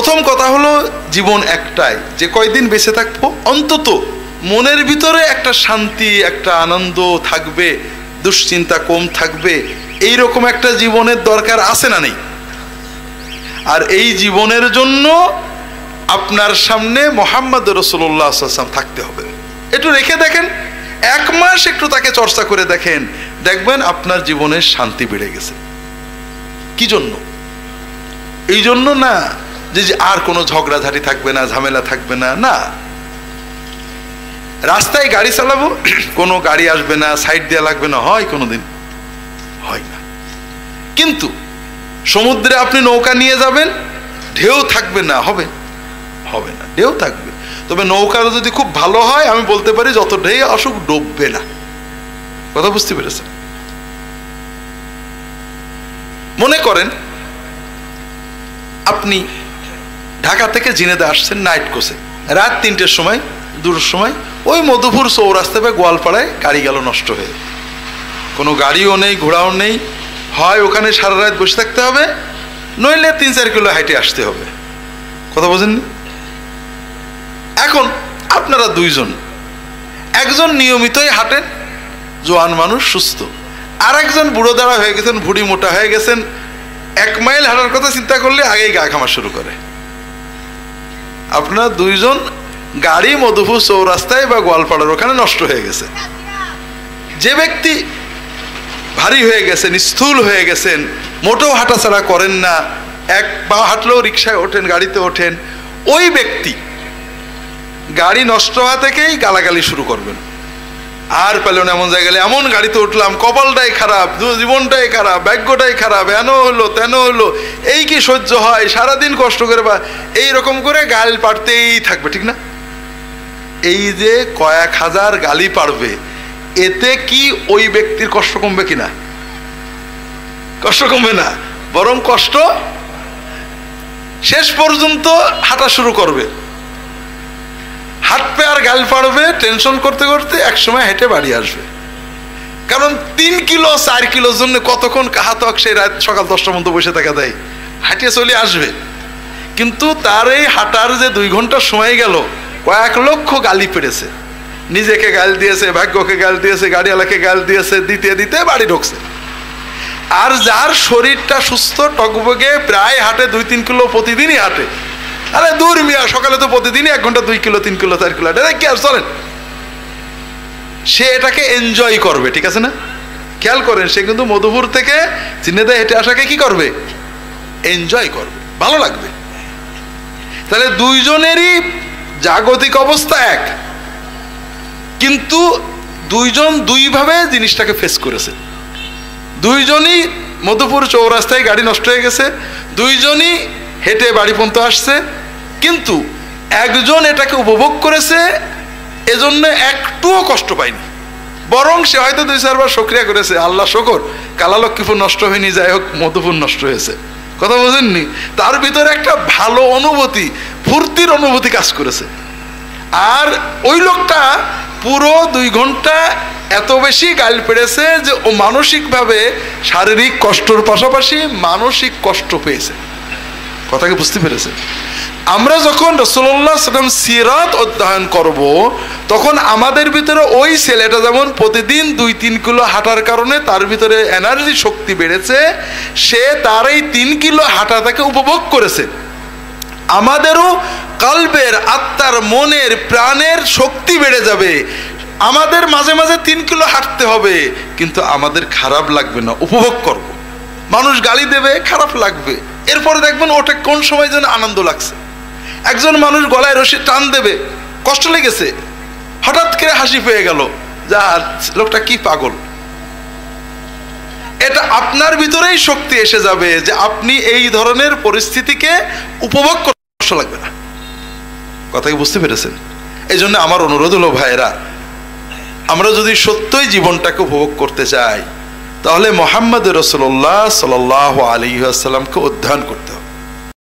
প্রথম কথা হলো জীবন একটাই, যে কয়দিন বেঁচে থাকবো অন্তত মনের ভিতরে একটা শান্তি, একটা আনন্দ থাকবে, দুশ্চিন্তা কম থাকবে, এইরকম একটা জীবনের দরকার আছে না নেই? আর এই জীবনের জন্য আপনার সামনে মুহাম্মদ রাসূলুল্লাহ সাল্লাল্লাহু আলাইহি ওয়াসাল্লাম থাকতে হবে। একটু রেখে দেখেন, 1 মাস একটু তাকে চর্চা করে দেখেন, দেখবেন আপনার জীবনের শান্তি বেড়ে গেছে। কি জন্য? এই জন্য না যে আর কোনো ঝগড়াঝাটি থাকবে না, ঝামেলা থাকবে না, না। রাস্তায় গাড়ি চালাবো, কোনো গাড়ি আসবে না, সাইড দেওয়া লাগবে না, হয় কোনোদিন? হয় না। কিন্তু সমুদ্রে আপনি নৌকা নিয়ে যাবেন, ঢেউ থাকবে না, হবে? হবে না, ঢেউ থাকবে। তবে নৌকা যদি খুব ভালো হয়, আমি বলতে পারি যত ঢেউ আসুক ডুববে না। কথা বুঝতে পেরেছেন? মনে করেন আপনি ঢাকা থেকে ঝিনেদা আসছেন নাইট কোচে, রাত 3টের সময়, 2টোর সময়, ওই মধুপুর চৌরাস্তা বা গোয়ালপাড়ায় গাড়ি গেল নষ্ট হয়ে। কোনো গাড়িও নেই, ঘোড়াও নেই, হয় ওখানে সারা রাত বসে থাকতে হবে, নইলে 3-4 কিলো হাইটে আসতে হবে। কথা বোঝেননি? এখন আপনারা দুইজন, একজন নিয়মিতই হাঁটেন, জোয়ান মানুষ, সুস্থ, আর একজন বুড়ো দাঁড়া হয়ে গেছেন, ভুড়ি মোটা হয়ে গেছেন, 1 মাইল হাঁটার কথা চিন্তা করলে আগেই গা ঘামা শুরু করে। আপনার দুইজন গাড়ি মধুপুর চৌরাস্তায় বা গোয়ালপাড়ার ওখানে নষ্ট হয়ে গেছে। যে ব্যক্তি ভারী হয়ে গেছেন, স্থূল হয়ে গেছেন, মোটেও হাঁটাছাড়া করেন না, 1 পা হাঁটলেও রিক্সায় ওঠেন, গাড়িতে ওঠেন, ওই ব্যক্তি গাড়ি নষ্ট হওয়া থেকেই গালাগালি শুরু করবেন। আর পেলেন এমন জায়গায়, এমন গাড়িতে উঠলাম, কপালটাই খারাপ, জীবনটাই খারাপ, ভাগ্যটাই খারাপ, এন হলো তেন হলো, এই কি সহ্য হয়, সারাদিন কষ্ট করে, বা এইরকম করে গাল পাড়তেই থাকবে, ঠিক না? এই যে কয়েক হাজার গালি পাড়বে, এতে কি ওই ব্যক্তির কষ্ট কমবে কিনা? কষ্ট কমবে না, বরং কষ্ট শেষ পর্যন্ত হাঁটা শুরু করবে, হাঁটবে আর গাল পাড়বে, টেনশন করতে করতে একসময় হেঁটে বাড়ি আসবে। কারণ 3 কিলো 4 কিলোর জন্য কতক্ষণ কাহাতক সেই রাত সকাল 10টার মধ্যে বসে থাকা দেয়, হাঁটিয়ে চলে আসবে। কিন্তু তার এই হাঁটার যে 2 ঘন্টার সময় গেল, কয়েক লক্ষ গালি পেড়েছে, নিজেকে গাল দিয়েছে, ভাগ্যকে গাল দিয়েছে, গাড়িওয়ালাকে গাল দিয়েছে, দিতে দিতে বাড়ি ঢুকছে। আর যার শরীরটা সুস্থ টকবগে, প্রায় হাঁটে 2-3 কিলো প্রতিদিনই হাঁটে, আরে দূর মিয়া, সকালে তো প্রতিদিনই 1 ঘন্টা 2 কিলো 3 কিলো 4 কিলো হাঁটে, কি আর চলেন, সে এটাকে এনজয় করবে, ঠিক আছে না? খেয়াল করেন, সে কিন্তু মধুপুর থেকে ঝিনেদা হেঁটে আসাকে কি করবে? এনজয় করবে, ভালো লাগবে। তাহলে দুইজনেরই জাগতিক অবস্থা এক, কিন্তু দুইজন দুইভাবে জিনিসটাকে ফেস করেছে। দুইজনই মধুপুর চৌরাস্তায় গাড়ি নষ্ট হয়ে গেছে, দুইজনই হেঁটে বাড়ি পর্যন্ত আসছে, কিন্তু একজন এটাকে উপভোগ করেছে, এজন্য একটুও কষ্ট পায়নি, বরং সে হয়তো 2-4 বার শুকরিয়া করেছে, আল্লাহ শকর, কালালক্ষ্মীপুর নষ্ট হয়নি, যাই হোক মধুপুর নষ্ট হয়েছে। কথা বোঝেননি? তার ভিতরে একটা ভালো অনুভূতি, ফুর্তির অনুভূতি কাজ করেছে। আর ওই লোকটা পুরো 2 ঘন্টা এত বেশি গাল পেড়েছে যে ও মানসিকভাবে শারীরিক কষ্টর পাশাপাশি মানসিক কষ্ট পেয়েছে। কথা কি বুঝতে পেরেছে? আমরা যখন রাসূলুল্লাহ সাল্লাল্লাহু আলাইহি ওয়াসাল্লাম সিরাত অধ্যয়ন করব, তখন আমাদের ভিতরে ওই ছেলেটা যেমন প্রতিদিন 2-3 কিলো হাঁটার কারণে তার ভিতরে এনার্জি শক্তি বেড়েছে, সে তার এই 3 কিলো হাঁটাটাকে উপভোগ করেছে। আমাদেরও কলবের, আত্মার, মনের, প্রাণের শক্তি বেড়ে যাবে। আমাদের মাঝে মাঝে 3 কিলো হাঁটতে হবে, কিন্তু আমাদের খারাপ লাগবে না, উপভোগ করব। মানুষ গালি দেবে, খারাপ লাগবে, এরপরে দেখবেন ওটা কোন সময় যেন আনন্দ লাগছে। একজন মানুষ গলায় রশি টান দেবে, কষ্ট লেগেছে, হঠাৎ করে হাসি পেয়ে গেল, যা লোকটা কি পাগল। এটা আপনার ভিতরেই শক্তি এসে যাবে যে আপনি এই ধরনের পরিস্থিতিকে উপভোগ করতে কষ্ট লাগবে না। কথা কি বুঝতে পেরেছেন? এই জন্য আমার অনুরোধ হলো, ভাইয়েরা, আমরা যদি সত্যই জীবনটাকে উপভোগ করতে চাই, তাহলে মুহাম্মদ রাসূলুল্লাহ সাল্লাল্লাহু আলাইহি ওয়াসাল্লামকে অধ্যয়ন করতে হবে।